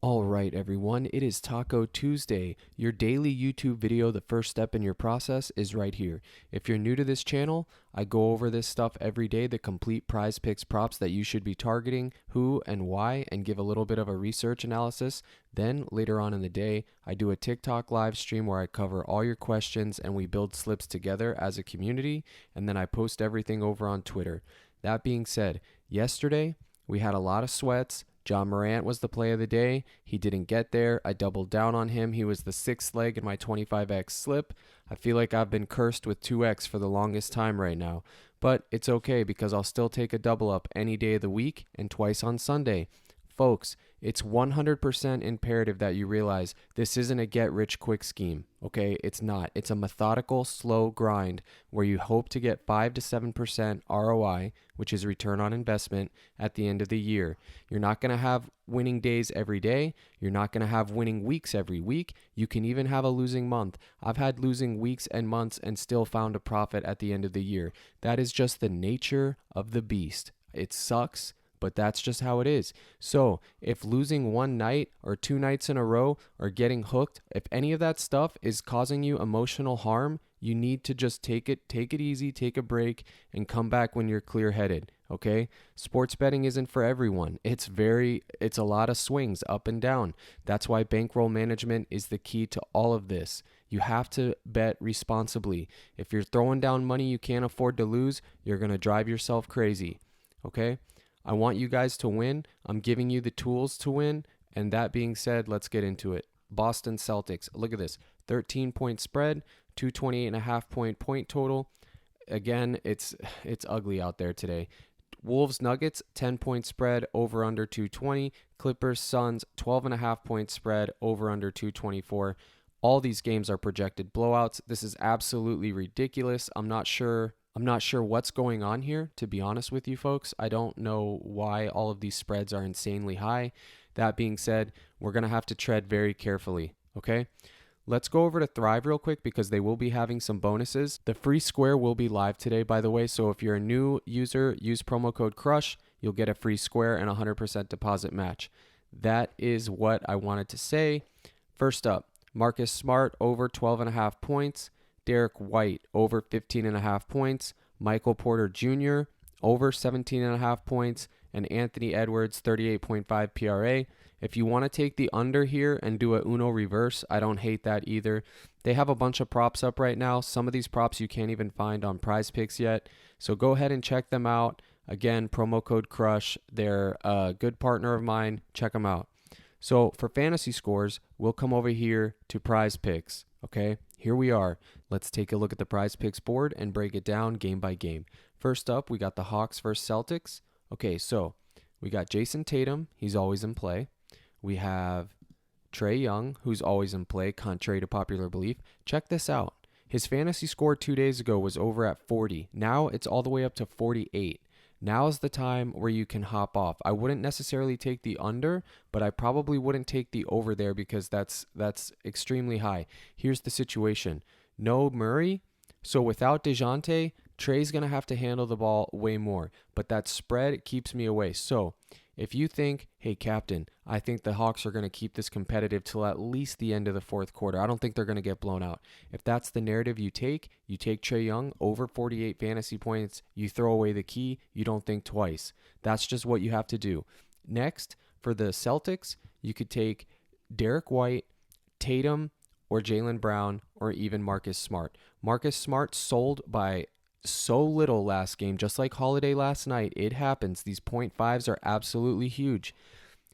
All right, everyone, it is Taco Tuesday. Your daily YouTube video, the first step in your process, is right here. If you're new to this channel, I go over this stuff every day, the complete PrizePicks props that you should be targeting, who and why, and give a little bit of a research analysis. Then, later on in the day, I do a TikTok live stream where I cover all your questions and we build slips together as a community, and then I post everything over on Twitter. That being said, yesterday, we had a lot of sweats. John Morant was the play of the day. He didn't get there. I doubled down on him. He was the sixth leg in my 25x slip. I feel like I've been cursed with 2x for the longest time right now. But it's okay because I'll still take a double up any day of the week and twice on Sunday. Folks, it's 100% imperative that you realize this isn't a get-rich-quick scheme, okay? It's not. It's a methodical, slow grind where you hope to get 5 to 7% ROI, which is return on investment, at the end of the year. You're not going to have winning days every day. You're not going to have winning weeks every week. You can even have a losing month. I've had losing weeks and months and still found a profit at the end of the year. That is just the nature of the beast. It sucks, but that's just how it is. So if losing one night or two nights in a row or getting hooked, if any of that stuff is causing you emotional harm, you need to just take it easy, take a break, and come back when you're clear-headed, okay? Sports betting isn't for everyone. It's a lot of swings up and down. That's why bankroll management is the key to all of this. You have to bet responsibly. If you're throwing down money you can't afford to lose, you're going to drive yourself crazy, okay? I want you guys to win. I'm giving you the tools to win. And that being said, let's get into it. Boston Celtics. Look at this. 13-point spread, 228.5 point total. Again, it's ugly out there today. Wolves Nuggets, 10-point spread, over under 220. Clippers Suns, 12.5 point spread, over under 224. All these games are projected blowouts. This is absolutely ridiculous. I'm not sure what's going on here, to be honest with you folks. I don't know why all of these spreads are insanely high. That being said, we're going to have to tread very carefully, okay? Let's go over to Thrive real quick because they will be having some bonuses. The free square will be live today, by the way, so if you're a new user, use promo code CRUSH. You'll get a free square and a 100% deposit match. That is what I wanted to say. First up, Marcus Smart over 12.5 points. Derek White over 15.5 points, Michael Porter Jr. over 17.5 points, and Anthony Edwards 38.5 PRA. If you want to take the under here and do a Uno reverse, I don't hate that either. They have a bunch of props up right now. Some of these props you can't even find on PrizePicks yet, so go ahead and check them out. Again, promo code CRUSH. They're a good partner of mine. Check them out. So for fantasy scores, we'll come over here to PrizePicks, okay? Here we are. Let's take a look at the PrizePicks board and break it down game by game. First up, we got the Hawks versus Celtics. Okay, so we got Jason Tatum. He's always in play. We have Trae Young, who's always in play, contrary to popular belief. Check this out. His fantasy score 2 days ago was over at 40. Now it's all the way up to 48. Now's the time where you can hop off. I wouldn't necessarily take the under, but I probably wouldn't take the over there because that's extremely high. Here's the situation. No Murray, so without DeJounte, Trae's going to have to handle the ball way more, but that spread keeps me away. So if you think, hey, Captain, I think the Hawks are going to keep this competitive till at least the end of the fourth quarter. I don't think they're going to get blown out. If that's the narrative you take Trae Young over 48 fantasy points, you throw away the key, you don't think twice. That's just what you have to do. Next, for the Celtics, you could take Derek White, Tatum, or Jaylen Brown, or even Marcus Smart. Marcus Smart sold by so little last game, just like Holiday last night. It happens. These 0.5s are absolutely huge.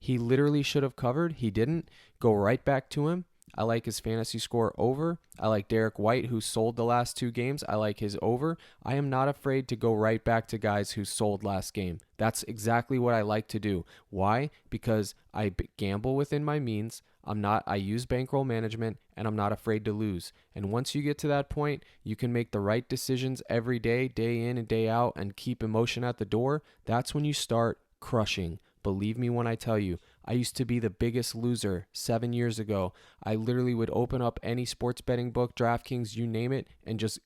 He literally should have covered. He didn't. Go right back to him. I like his fantasy score over. I like Derek White, who sold the last 2 games. I like his over. I am not afraid to go right back to guys who sold last game. That's exactly what I like to do. Why? Because I gamble within my means. I use bankroll management, and I'm not afraid to lose. And once you get to that point, you can make the right decisions every day, day in and day out, and keep emotion at the door. That's when you start crushing. Believe me when I tell you, I used to be the biggest loser 7 years ago. I literally would open up any sports betting book, DraftKings, you name it, and just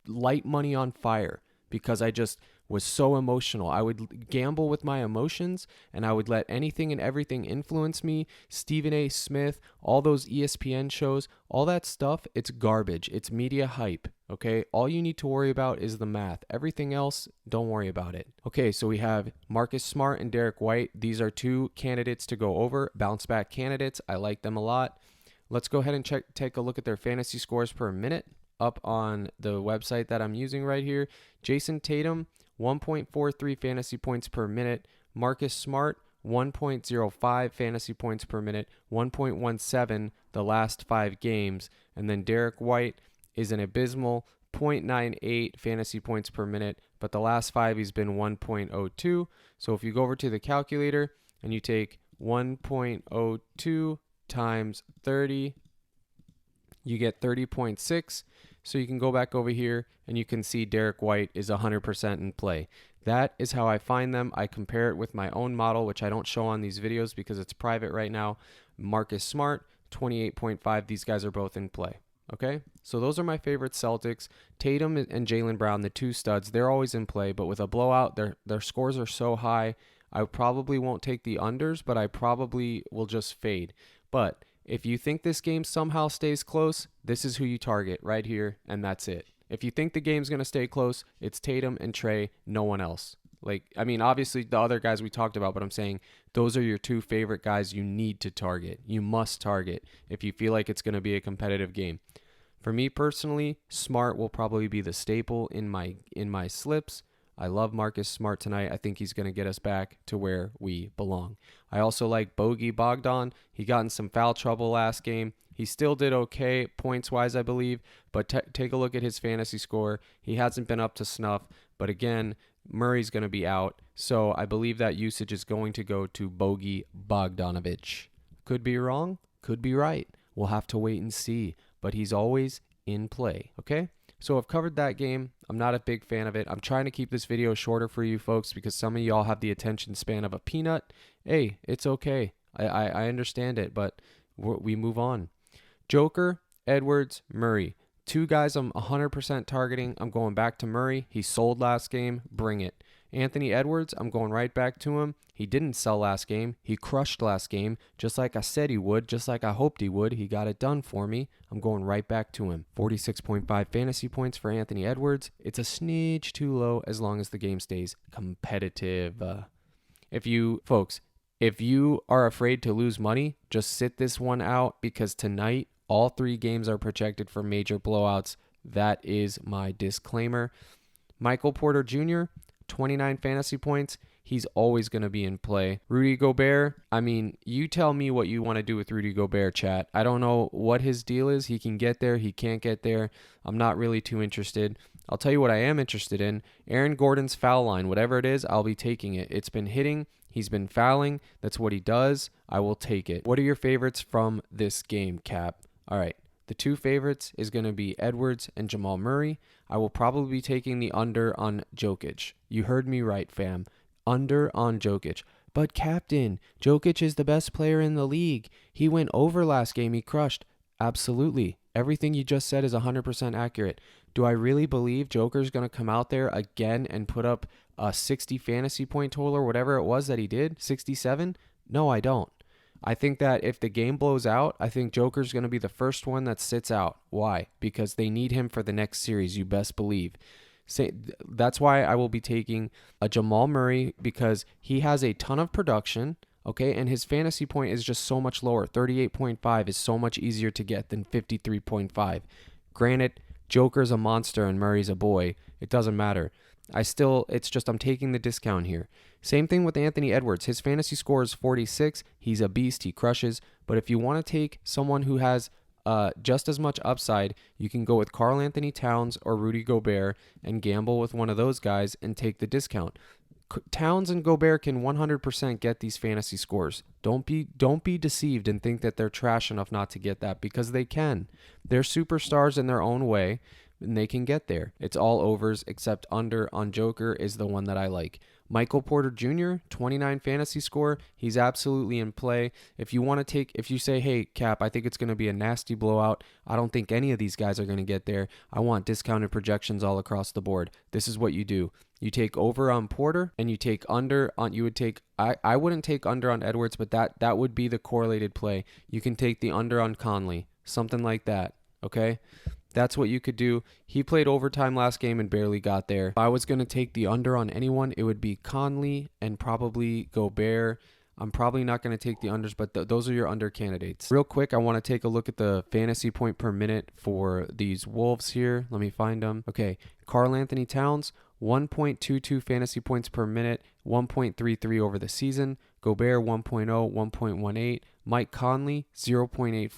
light money on fire because I just was so emotional. I would gamble with my emotions, and I would let anything and everything influence me. Stephen A. Smith, all those ESPN shows, all that stuff, it's garbage. It's media hype, okay? All you need to worry about is the math. Everything else, don't worry about it. Okay, so we have Marcus Smart and Derek White. These are two candidates to go over, bounce back candidates. I like them a lot. Let's go ahead and take a look at their fantasy scores per minute up on the website that I'm using right here. Jason Tatum, 1.43 fantasy points per minute. Marcus Smart, 1.05 fantasy points per minute, 1.17 the last 5 games. And then Derek White is an abysmal 0.98 fantasy points per minute, but the last 5 he's been 1.02. So if you go over to the calculator and you take 1.02 times 30, you get 30.6. So you can go back over here and you can see Derek White is 100% in play. That is how I find them. I compare it with my own model, which I don't show on these videos because it's private right now. Marcus Smart, 28.5. These guys are both in play. Okay, so those are my favorite Celtics. Tatum and Jaylen Brown, the two studs, they're always in play, but with a blowout, their scores are so high, I probably won't take the unders, but I probably will just fade. But if you think this game somehow stays close, this is who you target right here, and that's it. If you think the game's going to stay close, it's Tatum and Trey, no one else. Obviously the other guys we talked about, but I'm saying those are your two favorite guys you need to target. You must target if you feel like it's going to be a competitive game. For me personally, Smart will probably be the staple in my slips. I love Marcus Smart tonight. I think he's going to get us back to where we belong. I also like Bogey Bogdan. He got in some foul trouble last game. He still did okay points-wise, I believe, but take a look at his fantasy score. He hasn't been up to snuff, but again, Murray's going to be out, so I believe that usage is going to go to Bogey Bogdanovic. Could be wrong, could be right. We'll have to wait and see, but he's always in play, okay? So I've covered that game. I'm not a big fan of it. I'm trying to keep this video shorter for you folks because some of y'all have the attention span of a peanut. Hey, it's okay. I understand it, but we move on. Joker, Edwards, Murray. Two guys I'm 100% targeting. I'm going back to Murray. He sold last game. Bring it. Anthony Edwards, I'm going right back to him. He didn't sell last game. He crushed last game, just like I said he would, just like I hoped he would. He got it done for me. I'm going right back to him. 46.5 fantasy points for Anthony Edwards. It's a smidge too low as long as the game stays competitive. If you are afraid to lose money, just sit this one out because tonight all 3 games are projected for major blowouts. That is my disclaimer. Michael Porter Jr., 29 fantasy points. He's always going to be in play. Rudy Gobert, you tell me what you want to do with Rudy Gobert, chat. I don't know what his deal is. He can get there. He can't get there. I'm not really too interested. I'll tell you what I am interested in. Aaron Gordon's foul line. Whatever it is, I'll be taking it. It's been hitting. He's been fouling. That's what he does. I will take it. What are your favorites from this game, Cap? All right. The 2 favorites is going to be Edwards and Jamal Murray. I will probably be taking the under on Jokic. You heard me right, fam. Under on Jokic. But captain, Jokic is the best player in the league. He went over last game. He crushed. Absolutely. Everything you just said is 100% accurate. Do I really believe Joker's going to come out there again and put up a 60 fantasy point total or whatever it was that he did? 67? No, I don't. I think that if the game blows out, I think Joker's going to be the first one that sits out. Why? Because they need him for the next series, you best believe. That's why I will be taking a Jamal Murray because he has a ton of production, okay, and his fantasy point is just so much lower. 38.5 is so much easier to get than 53.5. Granted, Joker's a monster and Murray's a boy. It doesn't matter. I'm taking the discount here. Same thing with Anthony Edwards. His fantasy score is 46. He's a beast. He crushes. But if you want to take someone who has just as much upside, you can go with Karl Anthony Towns or Rudy Gobert and gamble with one of those guys and take the discount. Towns and Gobert can 100% get these fantasy scores. Don't be deceived and think that they're trash enough not to get that because they can. They're superstars in their own way and they can get there. It's all overs except under on Joker is the one that I like. Michael Porter Jr., 29 fantasy score. He's absolutely in play. If you say, hey, Cap, I think it's going to be a nasty blowout. I don't think any of these guys are going to get there. I want discounted projections all across the board. This is what you do. You take over on Porter, and you take under on, you would take, I wouldn't take under on Edwards, but that would be the correlated play. You can take the under on Conley, something like that, okay? That's what you could do. He played overtime last game and barely got there. If I was going to take the under on anyone, it would be Conley and probably Gobert. I'm probably not going to take the unders, but those are your under candidates. Real quick, I want to take a look at the fantasy point per minute for these Wolves here. Let me find them. Okay, Karl Anthony Towns, 1.22 fantasy points per minute, 1.33 over the season. Gobert, 1.0, 1.18. Mike Conley, 0.84,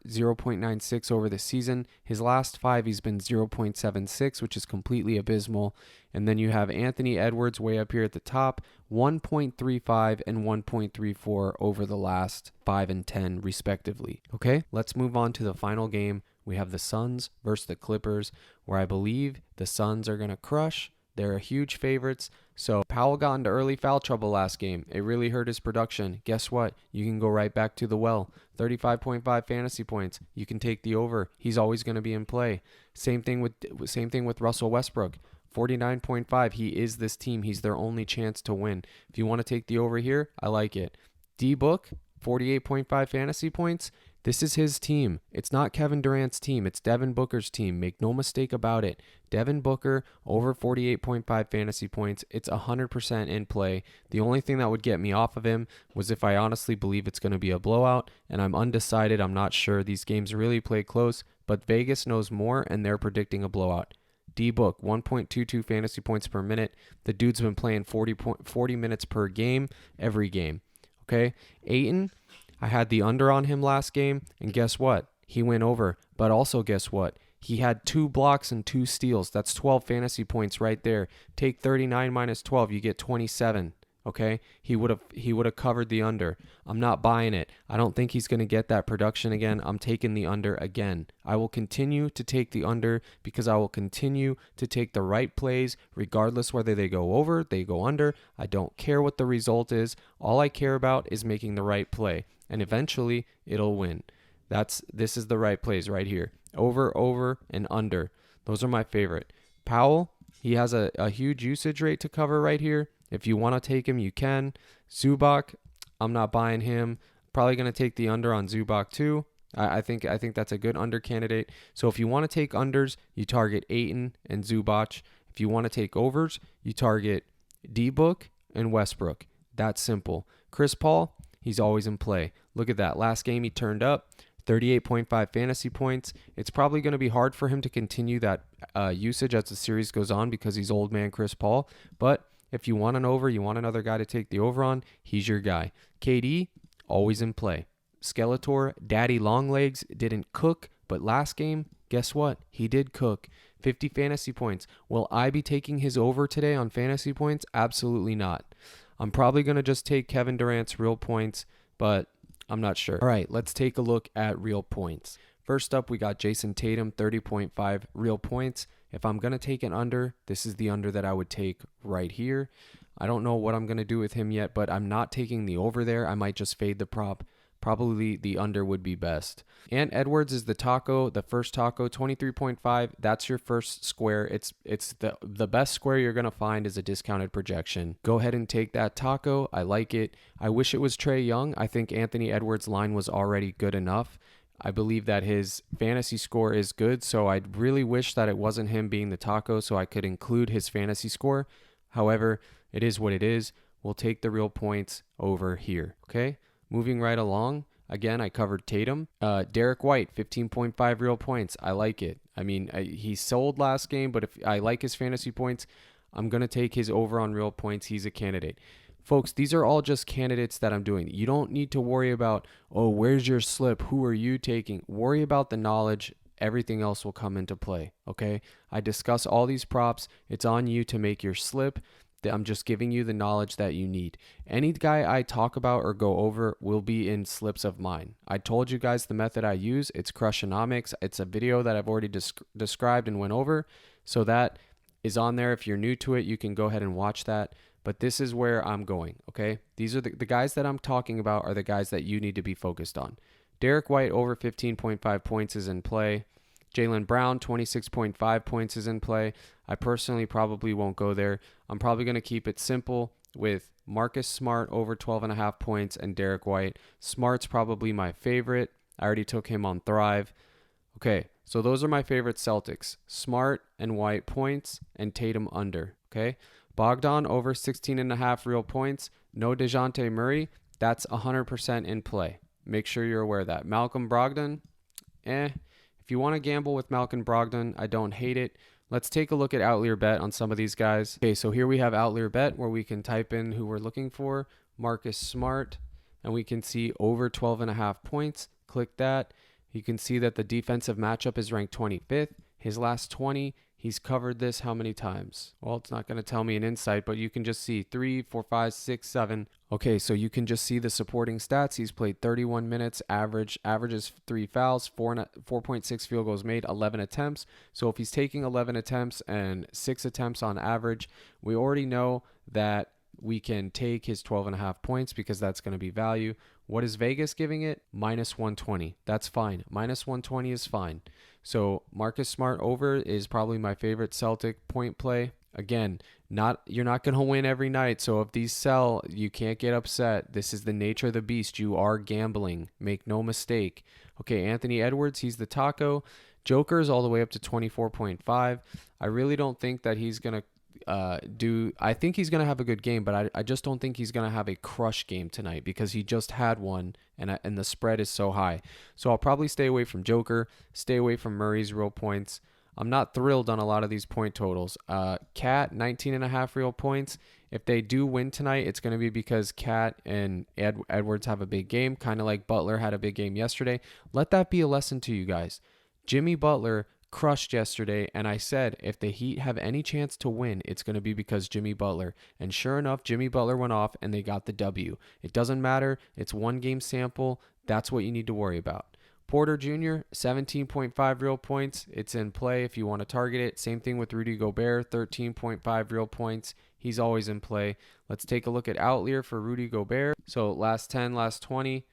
0.96 over the season. His last 5, he's been 0.76, which is completely abysmal. And then you have Anthony Edwards way up here at the top, 1.35 and 1.34 over the last 5 and 10, respectively. Okay, let's move on to the final game. We have the Suns versus the Clippers, where I believe the Suns are going to crush. They're huge favorites. So Powell got into early foul trouble last game. It really hurt his production. Guess what? You can go right back to the well. 35.5 fantasy points. You can take the over. He's always going to be in play. Same thing with Russell Westbrook. 49.5. He is this team. He's their only chance to win. If you want to take the over here, I like it. D-Book, 48.5 fantasy points. This is his team. It's not Kevin Durant's team. It's Devin Booker's team. Make no mistake about it. Devin Booker over 48.5 fantasy points. It's 100% in play. The only thing that would get me off of him was if I honestly believe it's going to be a blowout, and I'm undecided. I'm not sure. These games really play close, but Vegas knows more, and they're predicting a blowout. D-Book, 1.22 fantasy points per minute. The dude's been playing 40 minutes per game, every game. Okay? Ayton, I had the under on him last game, and guess what? He went over. But also guess what? He had 2 blocks and 2 steals. That's 12 fantasy points right there. Take 39 minus 12, you get 27. Okay? He would have covered the under. I'm not buying it. I don't think he's going to get that production again. I'm taking the under again. I will continue to take the under because I will continue to take the right plays regardless whether they go over, they go under. I don't care what the result is. All I care about is making the right play, and eventually it'll win. This is the right plays right here. Over, and under. Those are my favorite. Powell, he has a huge usage rate to cover right here. If you want to take him, you can. Zubac, I'm not buying him. Probably going to take the under on Zubac too. I think that's a good under candidate. So if you want to take unders, you target Ayton and Zubac. If you want to take overs, you target D-Book and Westbrook. That's simple. Chris Paul, he's always in play. Look at that. Last game he turned up. 38.5 fantasy points. It's probably going to be hard for him to continue that usage as the series goes on because he's old man Chris Paul. But if you want an over, you want another guy to take the over on, he's your guy. KD, always in play. Skeletor, Daddy Longlegs didn't cook, but last game, guess what? He did cook. 50 fantasy points. Will I be taking his over today on fantasy points? Absolutely not. I'm probably going to just take Kevin Durant's real points, but I'm not sure. All right, let's take a look at real points. First up, we got Jason Tatum, 30.5 real points. If I'm going to take an under, this is the under that I would take right here. I don't know what I'm going to do with him yet, but I'm not taking the over there. I might just fade the prop. Probably the under would be best. And Edwards is the first taco, 23.5. That's your first square. It's the best square you're going to find is a discounted projection. Go ahead and take that taco. I like it. I wish it was Trae Young. I think Anthony Edwards' line was already good enough. I believe that his fantasy score is good, so I really wish that it wasn't him being the taco so I could include his fantasy score. However, it is what it is. We'll take the real points over here, okay? Moving right along, again, I covered Tatum. Derek White, 15.5 real points. I like it. I mean, he sold last game, but if I like his fantasy points, I'm going to take his over on real points. He's a candidate. Folks, these are all just candidates that I'm doing. You don't need to worry about, oh, where's your slip? Who are you taking? Worry about the knowledge. Everything else will come into play, okay? I discuss all these props. It's on you to make your slip. I'm just giving you the knowledge that you need. Any guy I talk about or go over will be in slips of mine. I told you guys the method I use. It's Crushonomics. It's a video that I've already described and went over. So that is on there. If you're new to it, you can go ahead and watch that. But this is where I'm going, okay? These are the guys that I'm talking about are the guys that you need to be focused on. Derek White over 15.5 points is in play. Jaylen Brown, 26.5 points is in play. I personally probably won't go there. I'm probably going to keep it simple with Marcus Smart over 12.5 points and Derek White. Smart's probably my favorite. I already took him on Thrive. Okay, so those are my favorite Celtics. Smart and White points and Tatum under. Okay, Bogdan over 16.5 real points. No DeJounte Murray. That's 100% in play. Make sure you're aware of that. Malcolm Brogdon, if you want to gamble with Malcolm Brogdon, I don't hate it. Let's take a look at Outlier Bet on some of these guys. Okay, so here we have Outlier Bet where we can type in who we're looking for, Marcus Smart, and we can see over 12.5 points. Click that. You can see that the defensive matchup is ranked 25th. His last 20, he's covered this how many times? Well, it's not going to tell me an insight, but you can just see 3, 4, 5, 6, 7. Okay, so you can just see the supporting stats. He's played 31 minutes, averages 3 fouls, 4.6 field goals made, 11 attempts. So if he's taking 11 attempts and 6 attempts on average, we already know that we can take his 12.5 points because that's going to be value. What is Vegas giving it? Minus 120. That's fine. Minus 120 is fine. So Marcus Smart over is probably my favorite Celtic point play. Again, you're not going to win every night. So if these sell, you can't get upset. This is the nature of the beast. You are gambling. Make no mistake. Okay, Anthony Edwards, he's the taco. Joker's all the way up to 24.5. I really don't think that he's going to I think he's going to have a good game, but I just don't think he's going to have a crush game tonight because he just had one and the spread is so high. So I'll probably stay away from Joker, stay away from Murray's real points. I'm not thrilled on a lot of these point totals. Cat, 19.5 real points. If they do win tonight, it's going to be because Cat and Edwards have a big game, kind of like Butler had a big game yesterday. Let that be a lesson to you guys. Jimmy Butler crushed yesterday, and I said if the Heat have any chance to win, it's going to be because Jimmy Butler. And sure enough, Jimmy Butler went off and they got the W. It doesn't matter. It's one game sample. That's what you need to worry about. Porter Jr., 17.5 real points. It's in play if you want to target it. Same thing with Rudy Gobert, 13.5 real points. He's always in play. Let's take a look at Outlier for Rudy Gobert. So last 10, last 20.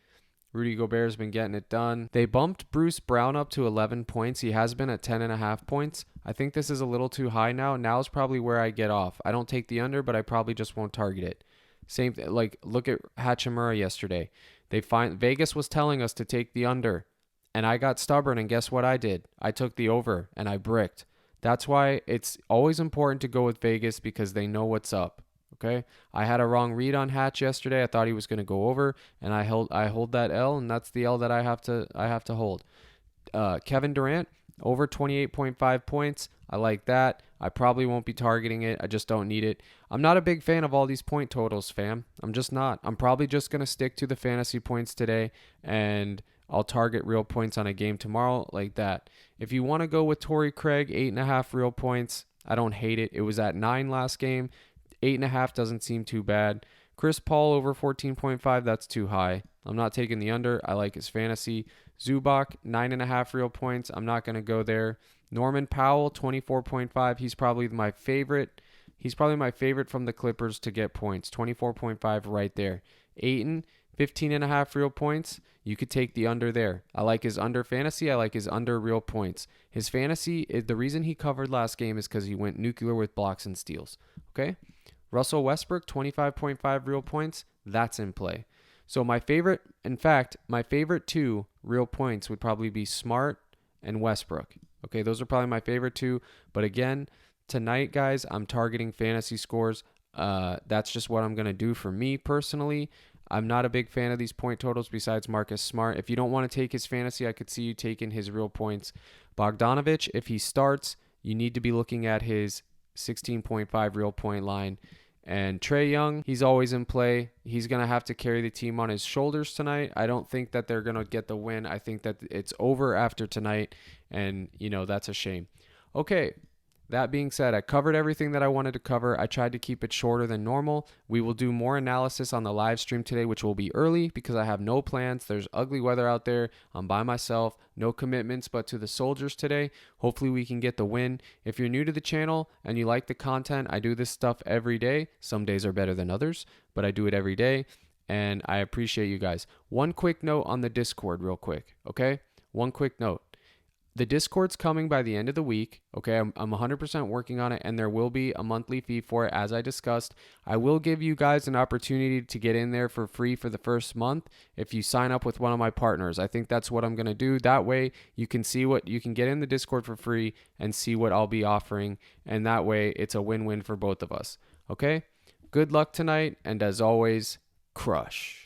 Rudy Gobert's been getting it done. They bumped Bruce Brown up to 11 points. He has been at 10.5 points. I think this is a little too high now. Now is probably where I get off. I don't take the under, but I probably just won't target it. Same thing, like look at Hachimura yesterday. Vegas was telling us to take the under, and I got stubborn, and guess what I did? I took the over, and I bricked. That's why it's always important to go with Vegas because they know what's up. Okay, I had a wrong read on Hatch yesterday. I thought he was going to go over, and I hold that L, and that's the L that I have to hold. Kevin Durant over 28.5 points. I like that. I probably won't be targeting it. I just don't need it. I'm not a big fan of all these point totals, fam. I'm just not. I'm probably just going to stick to the fantasy points today, and I'll target real points on a game tomorrow like that. If you want to go with Torrey Craig, 8.5 real points, I don't hate it. It was at 9 last game. 8.5 doesn't seem too bad. Chris Paul over 14.5, that's too high. I'm not taking the under. I like his fantasy. Zubac, 9.5 real points. I'm not going to go there. Norman Powell, 24.5. He's probably my favorite. He's probably my favorite from the Clippers to get points. 24.5 right there. Ayton, 15.5 real points. You could take the under there. I like his under fantasy. I like his under real points. His fantasy, the reason he covered last game is because he went nuclear with blocks and steals. Okay? Russell Westbrook, 25.5 real points. That's in play. So my favorite two real points would probably be Smart and Westbrook. Okay, those are probably my favorite two. But again, tonight, guys, I'm targeting fantasy scores. That's just what I'm going to do for me personally. I'm not a big fan of these point totals besides Marcus Smart. If you don't want to take his fantasy, I could see you taking his real points. Bogdanovich, if he starts, you need to be looking at his 16.5 real point line. And Trae Young, he's always in play. He's going to have to carry the team on his shoulders tonight. I don't think that they're going to get the win. I think that it's over after tonight, and, that's a shame. Okay, that being said, I covered everything that I wanted to cover. I tried to keep it shorter than normal. We will do more analysis on the live stream today, which will be early because I have no plans. There's ugly weather out there. I'm by myself. No commitments but to the soldiers today. Hopefully we can get the win. If you're new to the channel and you like the content, I do this stuff every day. Some days are better than others, but I do it every day, and I appreciate you guys. One quick note on the Discord real quick, okay? One quick note. The Discord's coming by the end of the week. Okay, I'm 100% working on it, and there will be a monthly fee for it, as I discussed. I will give you guys an opportunity to get in there for free for the first month if you sign up with one of my partners. I think that's what I'm going to do. That way, you can see what you can get in the Discord for free and see what I'll be offering, and that way, it's a win-win for both of us. Okay, good luck tonight, and as always, crush.